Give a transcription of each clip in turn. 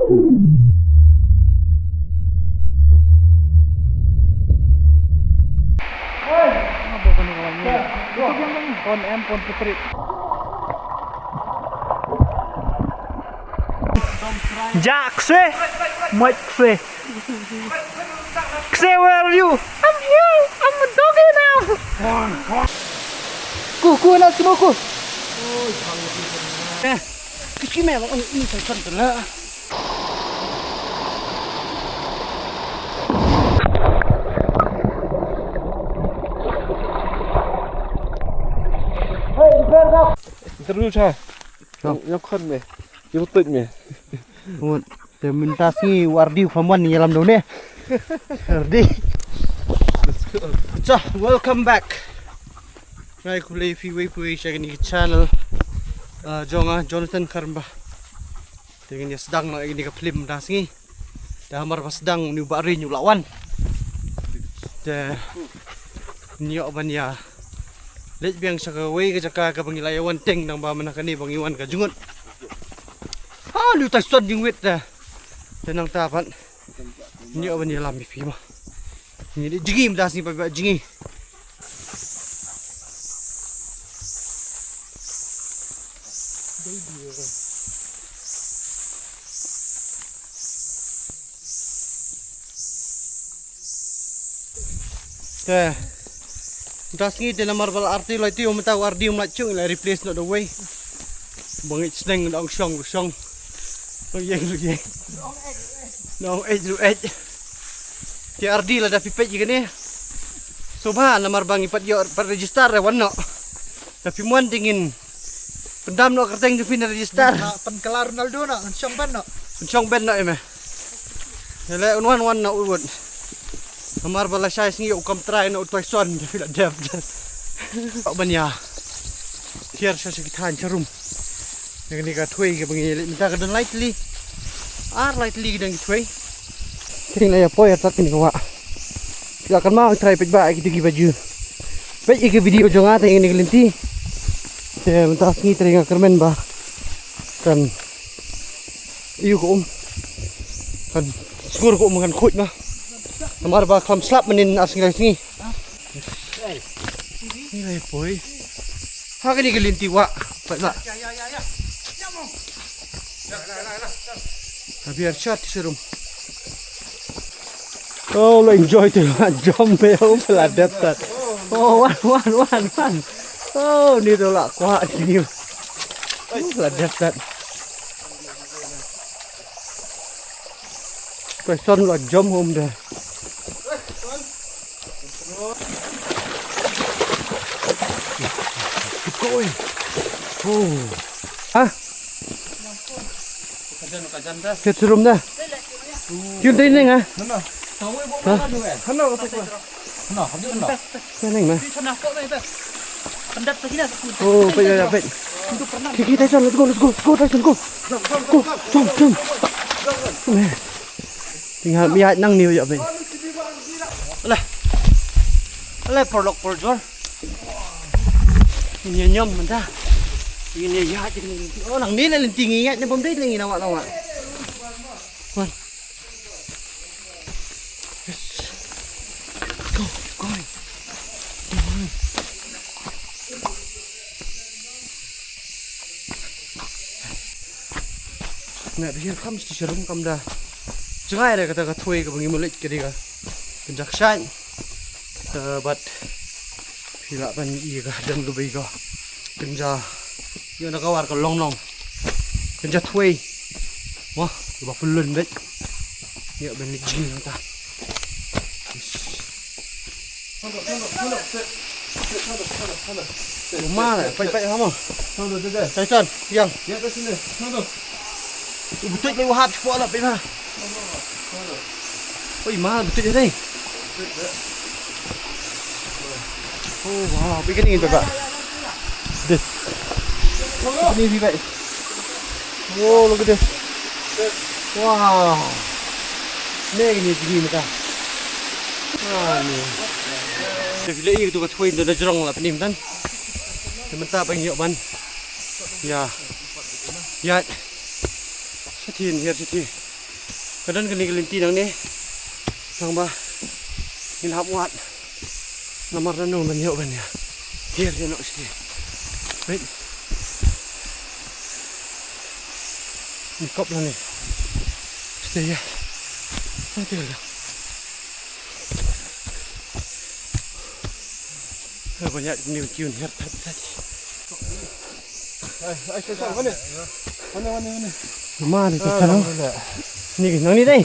Pon em pon putri. Ja, Thwei, my Thwei. Thwei, where are you? I'm here. I'm a doggy now. Ku nak semua ku. Kiki mẹ nó ini phải phân tử lạ. Terus ha. Yang kan me. Yang betul me. Một, để mình ta nghĩ wardi from one ni làm đâu nè. Wardi. So, welcome back. Nay kulay Thwei siya ni channel. Jonathan Karamba. Dengan dia sedang nak ini ke film dah singi. Dah mar sedang ni bari ni lawan. Dah ni oban ya. Let biang sa Thwei ke jaka ka Meghalaya wan teng nang ba man kani bang iwan ka jungot. Ha lu ta son ding wit dah. Tenang tapan. Ni oban ya lam pi ma. Ni jigi dah singi pa jigi. Dah. Das ngi de namar bal arti lai ti om ta wardi om la chung la replace not the way. Bangit sneng dong song. Oh yang lu ye. No edge. Ti ardi la da pipet je ni. Sobha namar bang ipat yo per register wanno. Tapi muan dingin. Pendam no kerteng di fin register. Pen kelar Ronaldo nak song ben nak. Song ben no eme. Hele wan no urut. Amar bala siya singi ukam try na utoy son fila dev. Pak banya. Here siya sekitan charum. Ni ka Thwei ke bangili minta ka dan lightly. Lightly gedang Thwei. Kering la ya poy atat ni kawa. Silakan mau try pej ba gitu gi baju. Pej ke video jonga teng ni Lynti. Saya minta singi teringa kermen ba. Kan iu ko kan skur ko makan khut na. Amar ba kham slap menin asing lai singi. Ni lai boy. Ha ka ni ke Lynti wa. Pat la. Ya. Jamong. La. Biar chat serum. Oh, lo enjoy tu. Jom be peladat tat. Oh, wan. Oh, ni tu lah kuat ni. Peladat tat. Person lo jom home dah. Oi. Oh. Ah. Kajan dah. Keserum dah. Yun din neng ah. Mana? Thwei bo Hah? mana tu kan? Hana apa tu? Hana, hana. Neng mah. Di sana kok ni tu. Pendat lagi dah. Oh, baik. Kita jalan, let's go, Tyson, go. Go, jom. Tinggal biar nang niu ya, baik. Alah, porjor. Ini nyom mentah. Ini ya je ni. Oh, nang ni lah tinggi ya, ni pemberi lagi nawak. Wan. Yes. Go. Nak biar kamu mesti serum kamu dah. Jangan ada kata Thwei ke bangi mulut ke dia. Penjaksan. But pila pan iya ka dan lebih ka. Kenja. Yo nak kawar ka long. Kenja Thwei. Wah, ba pulun bet. Ya ben ni jing ta. Mana? Pai hama. Hana tu. Tyson, Thiang. Ya ke sini. Hana. Betul ni wahab cepat lah, Pak. Oi, mahal betul je ni. Oh, wow, bikin ni Pak. This. Ini Pak. Oh, look at this. Wow. Ni gini mereka. Ni. Bila ini tu kat Thwei dah jerong lah penim kan. Sementara pengiok ban. Ya. Seti. Kadang kini Lynti nang ni. Nang ba. Ni hap wat. Nomor nanu man yo ban ya. Here dia nak sini. Wait. Ni kop lah ni. Stay ya. Nanti lah. Banyak ni kiun her tadi. Ai sai mana? Mana? Mana tu kalau? Ni nang ni dai.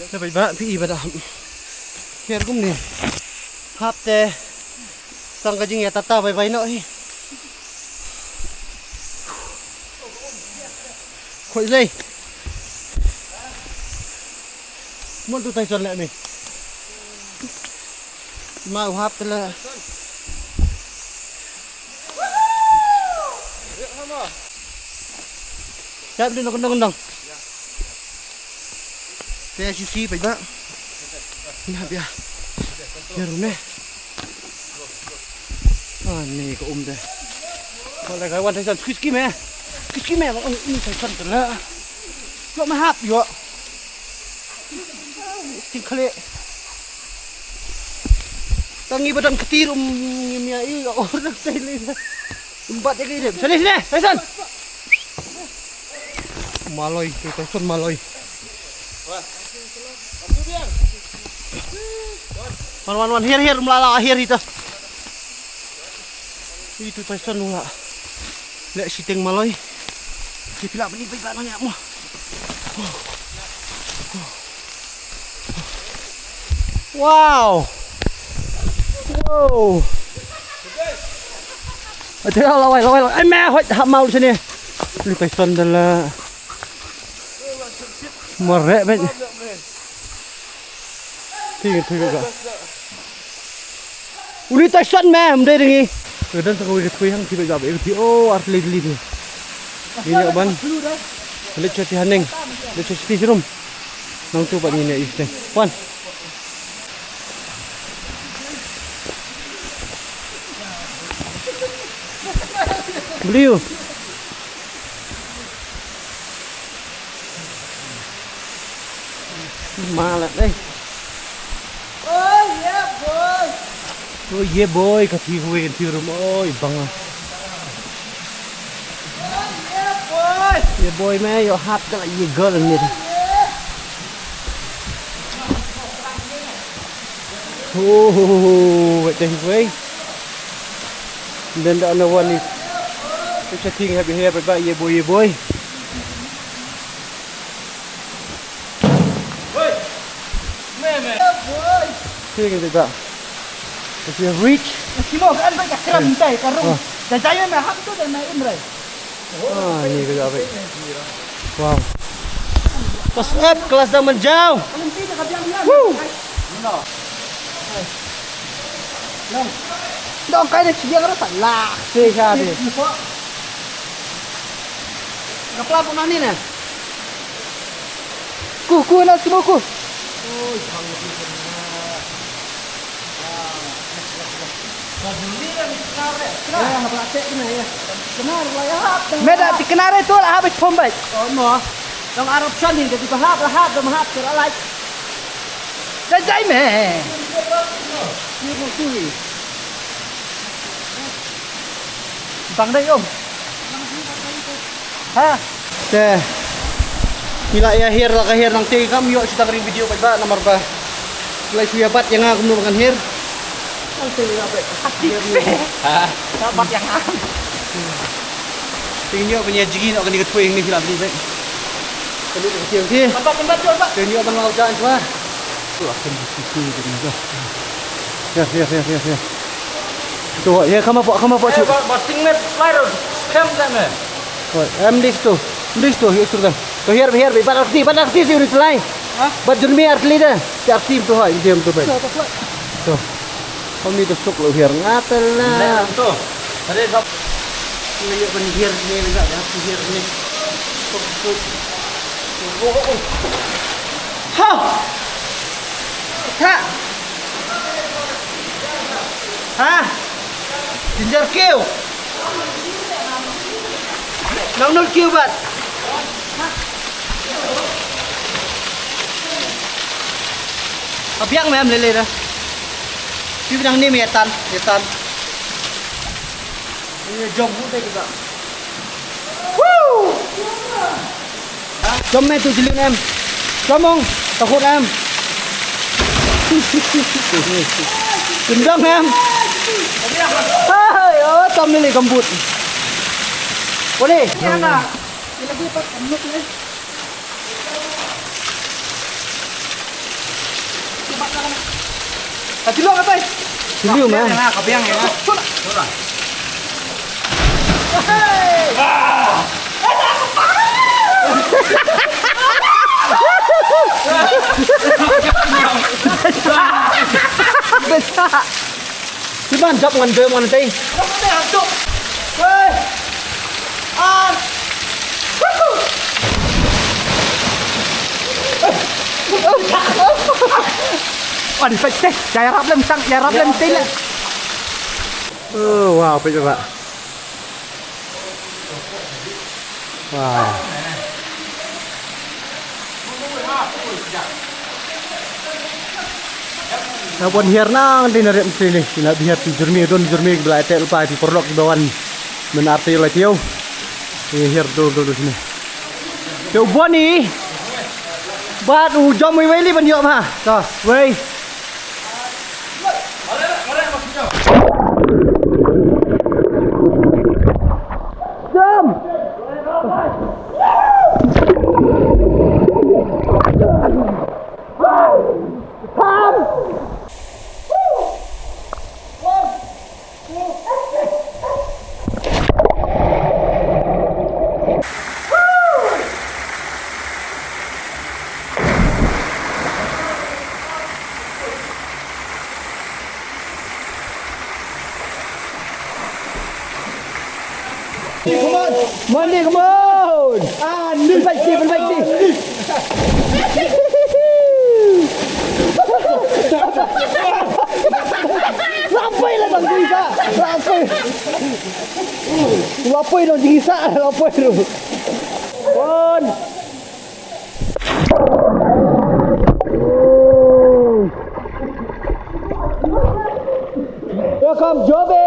Tapi ba pi ba dah. Kiar kum ni. Hap te. Sang kajing ya tata bai no hi. Khoi dai. Muốn tụi tay chân lại mình mà hấp tức là chép lên nó con đồng thế sushi phải bạn nè bia bia đúng nè này có đây gọi là cái quan tay chân kí mẹ mà ông tay chân tức là nó mà hấp vậy Tingkale. Tangi badan ketir mia i orang tele. Empat lagi dia. Sini. Tyson. Maloi, Tyson maloi. Wan here melala akhir itu. Itu Tyson mula. Lek siting maloi. Dipilak beni baik banyak mah. Wow. Thế nào lawai. Anh mẹ hỏi hạm màu trên này. Đi phải xuân đây là mà rẻ vậy. Thì cả. Uli tay xuân mẹ, đây đừng đi. Ở đây tao cái Thwei hang thì bây giờ bị cái ô art lì. Ini nak ban. Lihat cuci haning. Lihat cuci serum. Nang tu pak ni ni isteng. Wan. Beliau. Malah đây. Oh yeah boy, kasi Thwei rum oi bang. Yeah boy man, your heart got like you girl in it. Oh, vậy đây Thwei. Then the other one is cái Thiang have here but yeah boy. Oi. Mẹ. Thiang cái gì if you reach Simo kan ba ka kram tay karong. Dajayan na hap to dan na imray. Ini juga baik. Wow. Pas up kelas dah menjauh. Woo. Dong kai na siya ka sa la. Siya đi. Kapla po nani na. Ku na simo ku. Meda di kenara itu lah habis pombai. Oh no. Dong Arab Shani jadi bahap teralai. Jajai me. Ni mau kui. Bang đây om. Ha. Teh. Bila ya akhir lah akhir nanti kamu yuk kita beri video baik nomor bah. Mulai suya bat yang aku menurunkan akhir. Dapat yang am. Tinggal punya jigi nak kena Thwei ni filem ni baik. Kena kecil sih. Tempat Pak. Tinggal mau jalan cuma. Tu akan disusu gitu. Ya. Tu ya kamu apa tu? Basting net flyer. Camp sana. Em đi tu hiểu sudah. Tu here pada arti sih udah selesai. Bajun mi arti dah. Arti tu hai diam tu baik. Tu. Không đi được xúc lộ hiền ngát là Ada kap người yêu bên hiền này là gặp hiền này ha Ginger kill. Nang nul kill bat. Abiang mem lele dah. Pi bidang ni metan. Ini jom muda juga. Woo! Jom me tu jeli em. Jomong, takut em. Gendang em. Hai, oh tom ni gembut. Boleh? Ya tak? Ini lagi apa? Kembut ni. Kasih lu apa? Sini mah. Kapiang ya. Sudah. Hei. Besar. Cuman jap ngan dem ngan ting. Kamu hantuk. Hei. Wah, di fake jaya rap lem sang, jaya rap lem tin. Wow, pe coba. Wow. Nah, pon hier nang di narik mesti ni. Tidak biar di jermi belah etek lupa di porlok di bawah ni. Menarti oleh tiau. Ini hier dulu sini. Tiau buat ni. Bat jom wei li ban yom ha. So, wei. Jom. Come on! Ah, ni baik ni. Lapai lah dong bisa. Lapai dong bisa. Lapai tu. Pon. Welcome, Joby.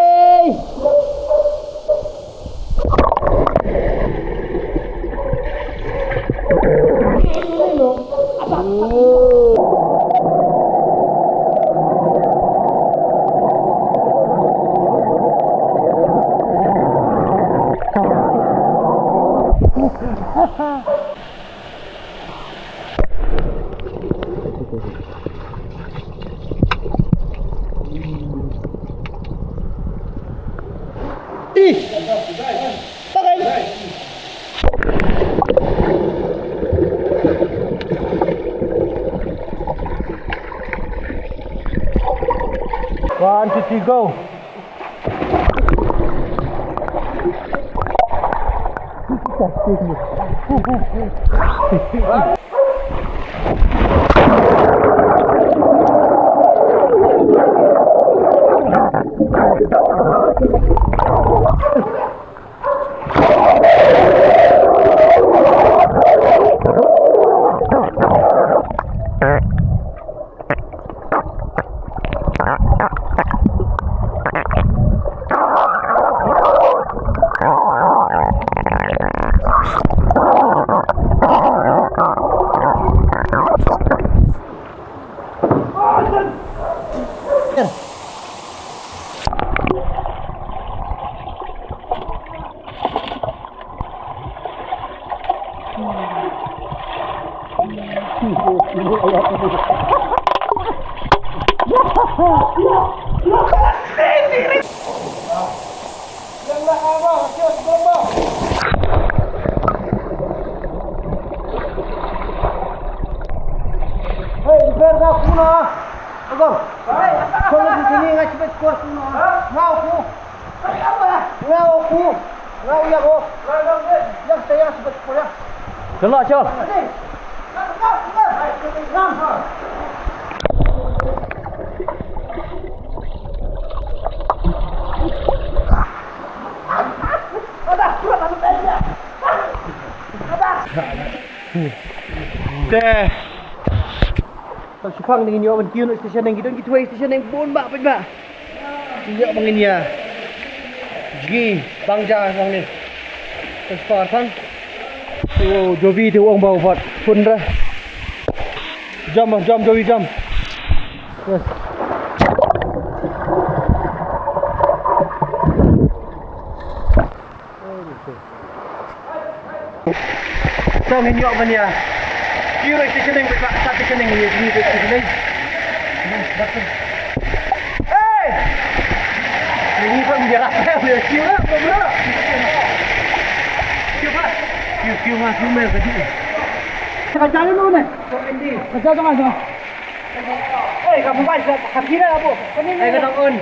One, two, three, go. Kelak Syah. Teh. Tak sepang dengan yo ban kiu nak station yang kita Thwei station yang bon ba pen ba. Yo bangin ya. Gi bangja sang ni. Tak sepang sang. Oh, Jovi tu orang bawa buat pun dah. Jam Jovi jam. Yes. Trong hình nhọ bên nhà kêu này thì cái này bạn sao cái này nhiều như vậy thì đây bắt đi ê mình không giờ lại theo giờ kêu đó không nữa kêu mày cái gì cái trái luôn này cái trái trong này rồi ê kamu baik hati dah apa cái đồng ơn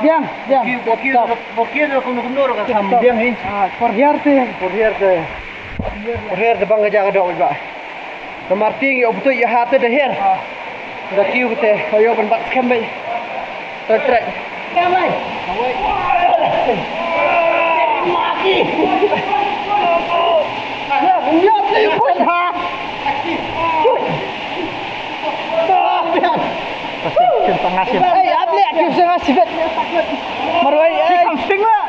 Thiang. Bokir không nô được thầm Thiang hin. Forhier te bang jaga dok ba. Kamar ting yo betul ya hate de her. Da kiu te yo ban bat kembe. Trek. Kembe. Mati. Ya, yo te pun ha. Pengasih. Eh, abli aku pengasih. Marwai, eh, camping lah.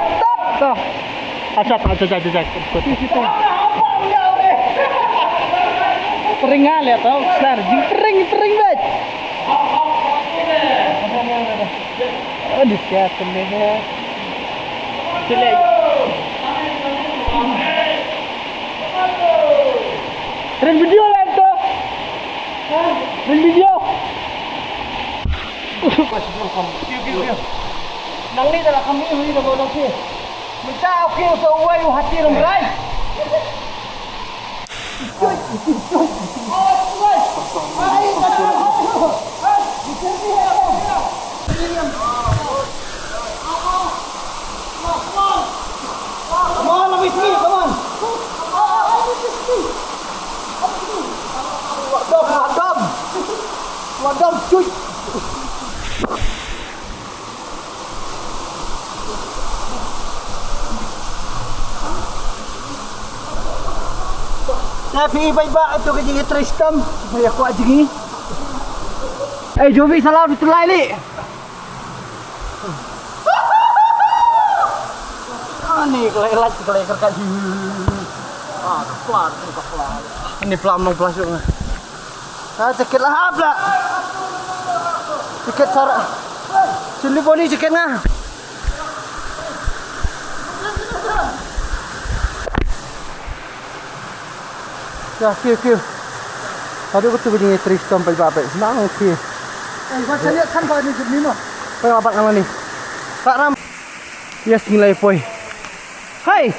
Tuh. Acat. Peringal ya tau, sarjing pering bet. Oh, disiapkan deh. Sini. Keren video lah tu. Keren video. Kêu. Nang ni dah kami ni dah bawa nasi. Minta kêu sewai hati ramai. Come on, with me, come on. Wadam, cuy. Tapi iba-iba tu kerja Tristam supaya kuat jengi. Eh, Jovi salah di tulai ni. Ni kelak kerkat. Keplar. Ini pelam plastik. Cekit lah pula. Cekit sarak. Sini boni cekit ngah. Ya, kêu. Tadi betul begini Tristam baik-baik. Senang okey. Kau lihat kan kau ni ni mah. Kau apa nama ni? Pak Ram. Yes, nilai poi. Hai.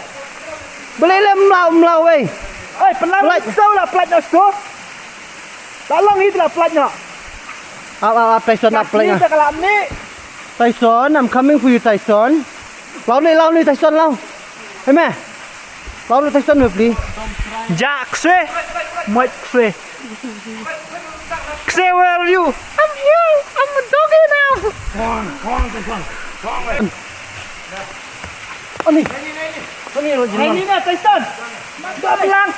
Boleh melau wei. Oi, pelang tahu lah platnya tu. Tolong itulah platnya. Tyson apa platnya? Tyson, I'm coming for you Tyson. Lau ni Tyson lau. Hey meh. Lau ni Tyson beli. Jack, Xue. Xue, where are you? I'm here. I'm a doggy now. Oh ni. Ini dah Tyson. Tak belang.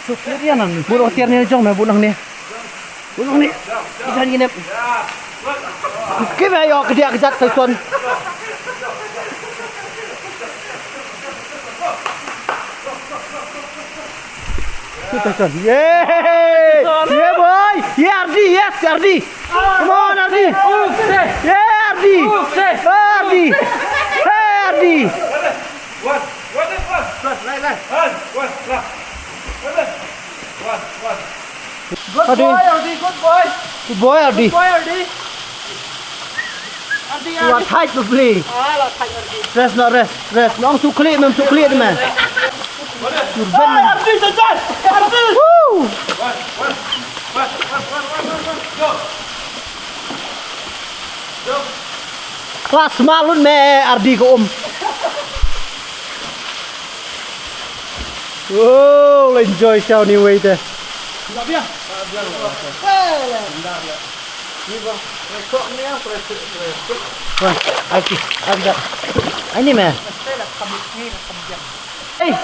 Sukirian ni. Buruk tiar ni jong me bulang ni. Isan gini. Kita ayo kerja kejat Tyson. Tyson. Yay! Yeah boy. Yeah RD. Yes RD. Come on RD. Yeah RD. RD. What? Good boy RD. You are tight to play. Rest. Long sukli ni man. RD saja. Woo! Kelas malun me RD ko Oh, enjoy show ni way te. Kiba. Kok ni yang presek. Wah, okey. Ada. Ini meh. Hey.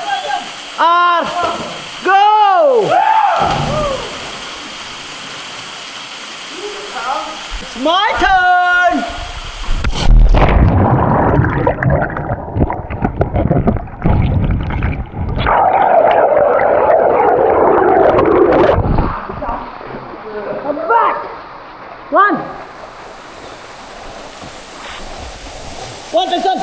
R. Go. It's my turn. I'm back. One, Tyson.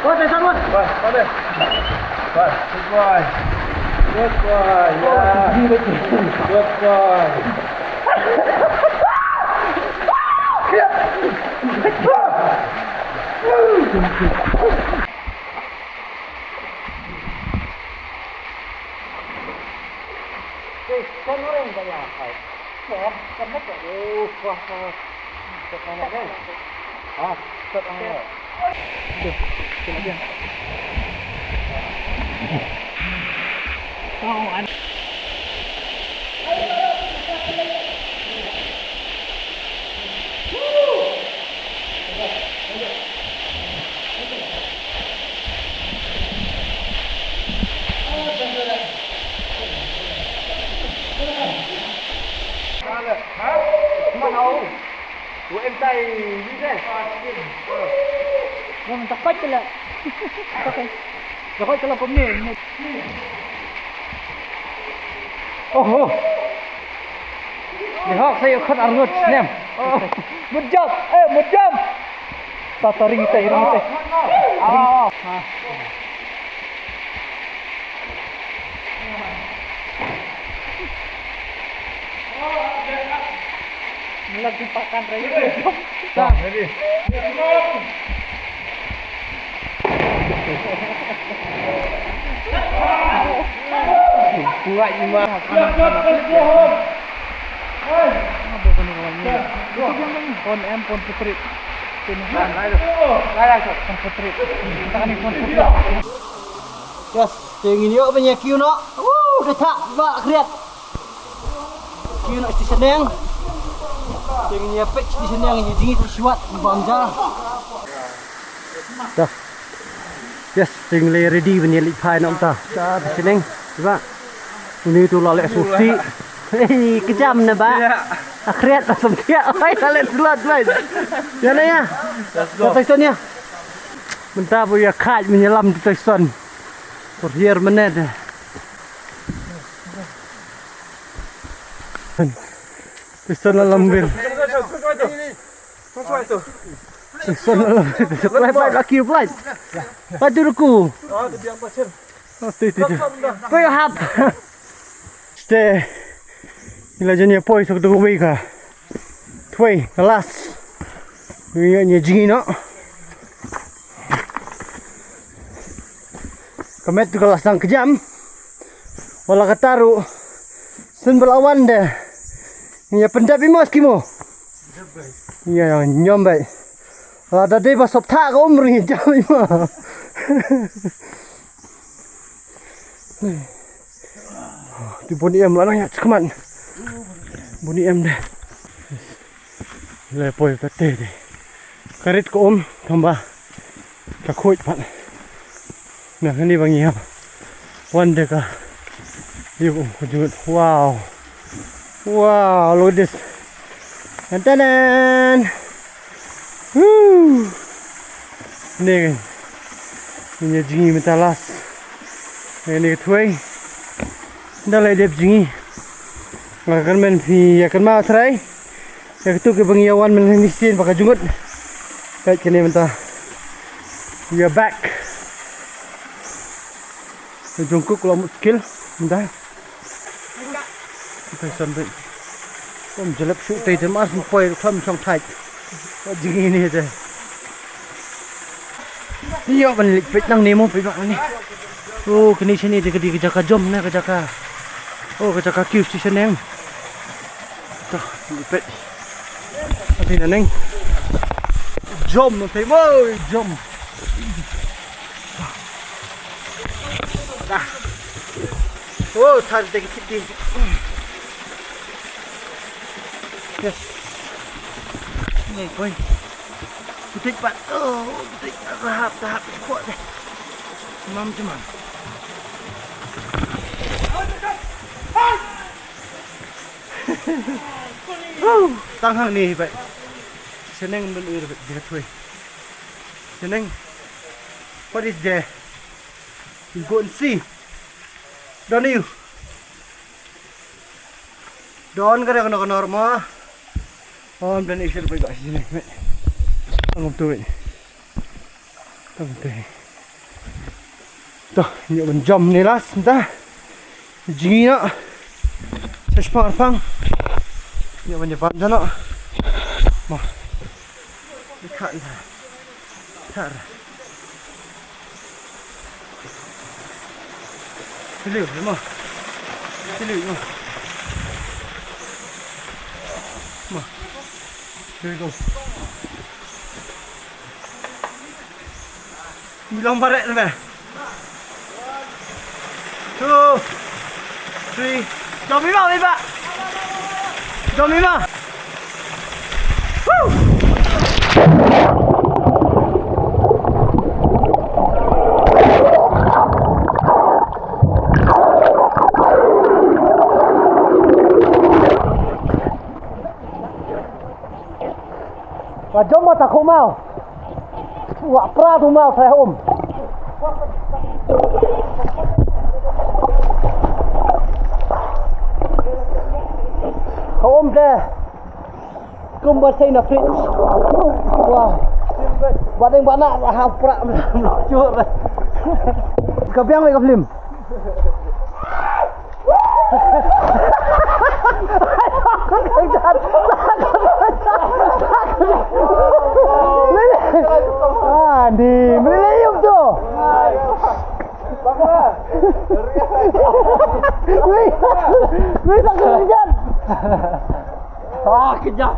One, Tyson, one. Good boy. Yeah. Good boy. Tụi em tay đi đây. Rồi mình tập quách cái là. Ok. Rồi quách cái là cũng nè. Oh. Đi học saya khát ăn ngất nem. Một jump. Một jump. Ta ring tay. Lagi pakan raya. Dah, ready. Kuat ni mah. Phone em phone putri. Lai phone putri. Kita kan phone putri. Yes, tinggi ni apa nyak kiu nak? Dah tak, bak kriat. Kiu nak station yang. Tinggi ni apa station yang ni jingi tersiwat bangja. Dah. Yes, tinggal ready punya lipai nak tak? Dah, sini, coba. Ini tu lalek susi. Hei, kejam na ba? Akhirnya langsung dia. Oi, lalek sulat baik. Jangan ya. Tyson ya. Bentar boleh kaj menyelam di Tyson. For here menit. Tyson lambil. Tyson lambil. Supply baik laki flight. Padu ruku. Oh, tu biang pasir. Oh, tu. Kau yang hap. Stay. Ila jenis poi sok tu Thwei ka. Thwei, lush. Ini ni jingi no. Kamet tu kalau sang kejam. Wala kataru. Sen belawan dah. Ini pendap imos kimo. Iya nyombai. Ada deh pas sopta kau umri jam imos. Di bunyi em lah nak keman. Bunyi em dah. Lepoi kate deh. Karet ko tambah takut pan. Nah ini bangi apa? One day ka. Yuk kujut. Wow. Wow, look at this. Tantanan. Woo. Ni kan. Ini jingi metalas. Ini Thwei. Dah lah dia jingi. Makan men fi akan mau try. Yang tu ke bangiawan men nisin pakai jungut. Baik kini mentah. We are back. Jungkuk kalau skill mentah. Kita sampai. Om jelek shoot tay jemas poi kham trong thạch. Jingi ni je. Iyo ban pit nang nemo pit bak ni. Oh, kini sini dia kedi kejaka jom na kejaka. Oh, kejaka Q station yang. Tuh, lipet. thì là neng jom nó thấy ơi jom đã ô thay để cái đi yes này quay thích bạn thích hạp cuộn này mắm cho mình tăng hàng này vậy cho nên mình ưa vậy việc thôi cho nên what is there you go and see don't you don't cái này còn normal hôm nay sẽ phải gọi gì này vậy không tôi không tôi to nhiều mình jump này last ta gì nữa sẽ spar phăng nhiều mình nhập ra nó mà đi khăn thả cái liều đúng không cái liều mà chơi không mi long ba rẹ này 2 3 cho mi vào đi bạn cho mi vào và giống mà ta không mau quả pra thu mau phải ôm không ôm ra cùng bật xây là fridge wow bạn anh bạn ạ học pra nó chưa vậy gặp em hay gặp lim Andi, meliuk tu. Wih, tak kerjaan. Kejap.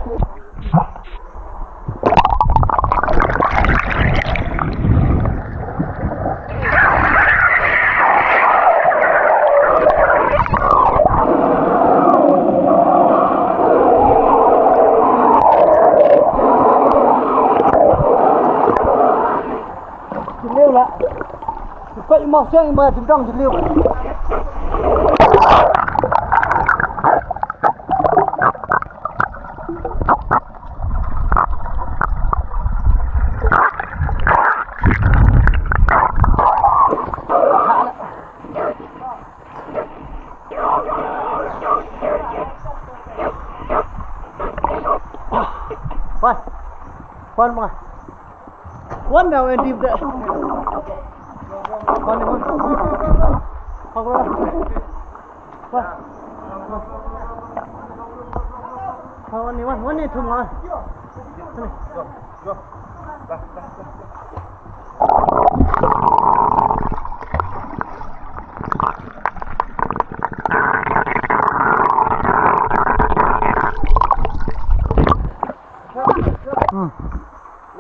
Vậy mọc xem mà chúng trong liêu One more. One now and deep there. One more. Không có. One need two more. Go.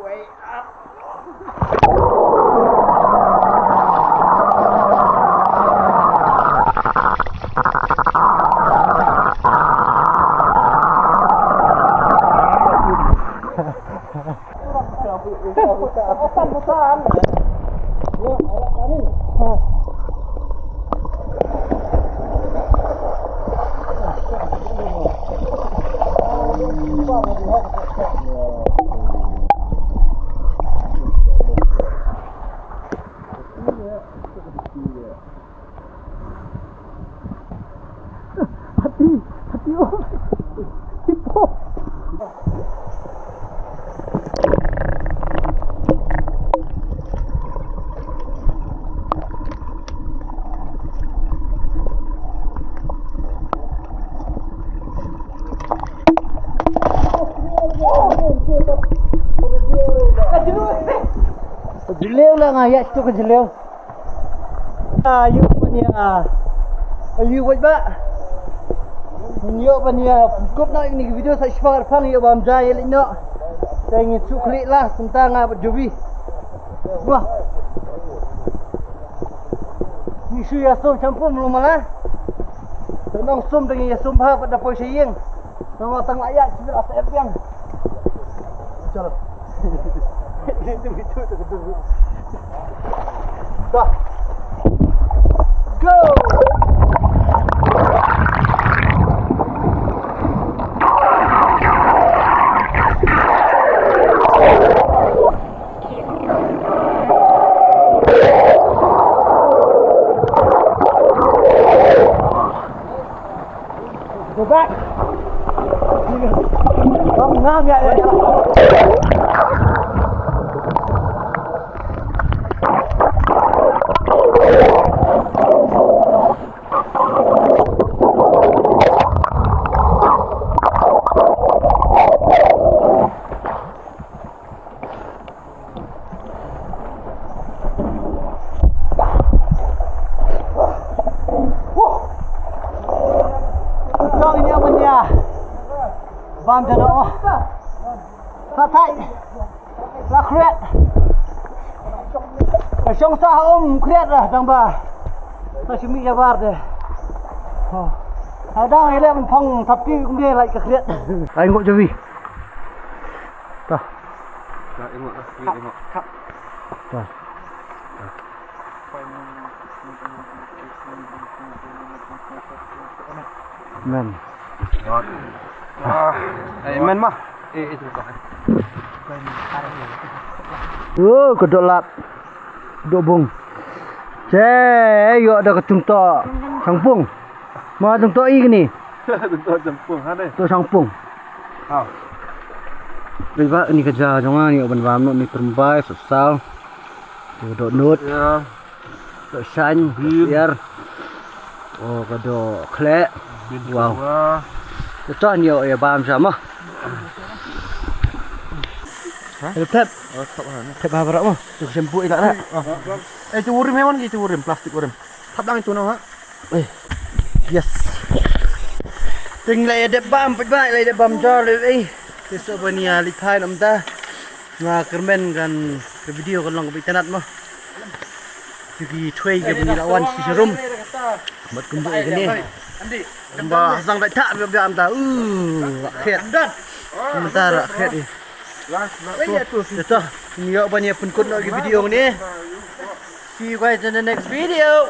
Way up. Jeliu lah ngayat tu ke jeliu. You punya. You buat ba? Yo bania cukup nak ini video saya sepakat pang yo bam jaya lino. Saya ingin cuklik lah tentang apa jubi. Wah. Ni su ya som campur belum malah. Tenang som dengan ya som bah pada poi sayang. Tengok tang ayat sibir asap yang. Chalo. Itu video tu. Dah. Go. Go back. Không ngang vậy. Bam cho nó phát thay là khuyết ở trong xa khuyết rồi thằng bà ta chuẩn bị ra vạt rồi ở đang ấy là mình phòng thập kỷ cũng đi lại cả khuyết anh gọi cho gì ta em gọi rồi men men mah itu kedok lat kedok bung yo ada ketuntok sangpung mau tuntok i ni tuntok sangpung ada tuntok sangpung Riba ni kerja jangan ni oban bam ni termbai sosal kedok nut ya kedok san biar oh kedok klek wow Cho nhiều ở bàm sama. Thep. Thep apa rak mah? Tu sempuk tak nak. Itu urim hewan gitu urim plastik urim. Thap dang itu noh. Yes. Ting lai de bam pai bai lai de bam jar lai. Besok bania lipai nam ta. Nga kermen kan ke video kan long ke internet mah. Jadi Thwei ke bani lawan si serum. Mat kumbuk ke ni. Mbak sang đại thạ việc làm ta khét sementara khét đi itu nhiều banyak pun video ini see you guys in the next video